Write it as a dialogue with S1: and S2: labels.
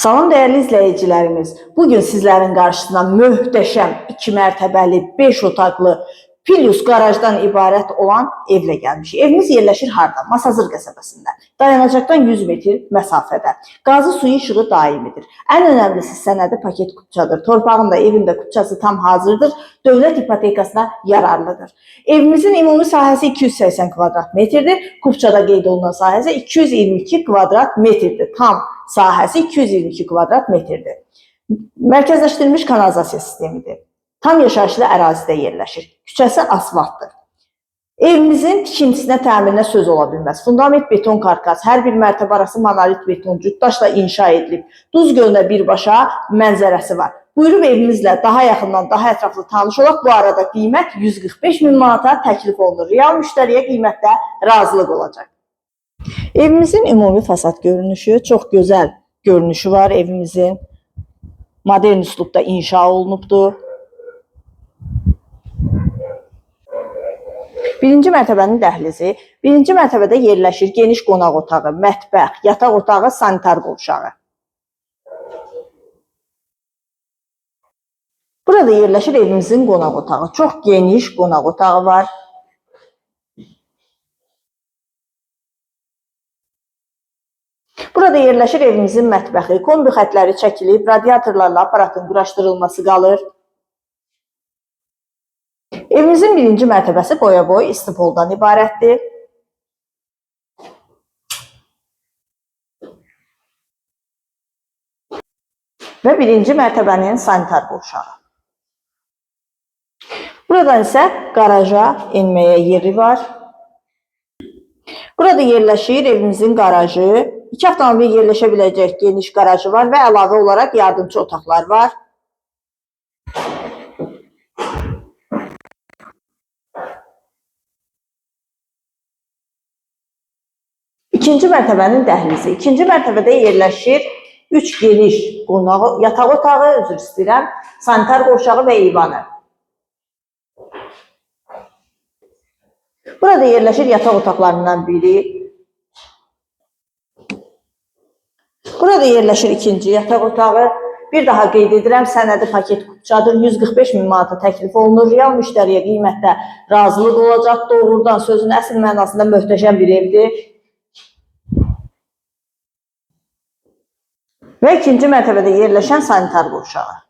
S1: Salam dəyərli izləyicilərimiz. Bugün sizlərin qarşısına möhtəşəm 2 mərtəbəli 5 otaqlı plus qarajdan ibarət olan evlə gəlmişik. Evimiz yerləşir harda? Masazır qəsəbəsində. Dayanacaqdan 100 metr məsafədə. Qazı suyu işığı daimidir. Ən önəmlisi sənədi paket kupçadır. Torpağın da evin də kupçası tam hazırdır. Dövlət ipotekasına yararlıdır. Evimizin ümumi sahəsi 280 kvadrat metrdir. Kupçada qeyd olunan sahəsi 222 kvadrat metrdir. Tam sahəsi 222 kvadrat metrdir. Mərkəzləşdirilmiş kanalizasiya sistemidir. Tam yaşayışlı ərazidə yerləşir. Küçəsi asfaltdır. Evimizin tikintisinə, təmirinə söz ola bilməz. Fundament beton karkas, hər bir mərtəbə arası monolit beton cütdaşla inşa edilib. Duz gölünə birbaşa mənzərəsi var. Buyurub evimizlə daha yaxından, daha ətraflı tanış olaq. Bu arada qiymət 145 min manata təklif olunur. Real müştəriyə qiymətdə razılıq olacaq. Evimizin ümumi fasad görünüşü çox gözəl görünüşü var. Evimizin modern üslubda inşa olunubdur. Birinci mərtəbənin dəhlizi. Birinci mərtəbədə yerləşir geniş qonaq otağı, mətbəx, yataq otağı, sanitar qovşağı. Burada yerləşir evimizin qonaq otağı. Çox geniş qonaq otağı var. Burada yerləşir evimizin mətbəxi. Kombi xətləri çəkilib, radiatorlarla aparatın quraşdırılması qalır. Evimizin birinci mərtəbəsi boya-boy istipoldan ibarətdir. Və birinci mərtəbənin sanitar qovşağı. Buradan isə qaraja enməyə yeri var. Burada yerləşir evimizin qarajı. 2 avtomobil yerləşə biləcək geniş qarajı var və əlavə olaraq yardımçı otaqlar var. İkinci mərtəbənin dəhlizi. İkinci mərtəbədə yerləşir 3 geniş yataq otağı, üzr istəyirəm, sanitar qovşağı və eyvanı. Burada yerləşir yataq otaqlarından biri. Burada yerləşir ikinci yataq otağı. Bir daha qeyd edirəm, sənədi paket kupçadır. 145 min manata təklif olunur. Real müştəriyə qiymətdə razılıq olacaq. Doğrudan sözün əsl mənasında möhtəşəm bir evdir. Və ikinci mərtəbədə yerləşən sanitar qovşağı.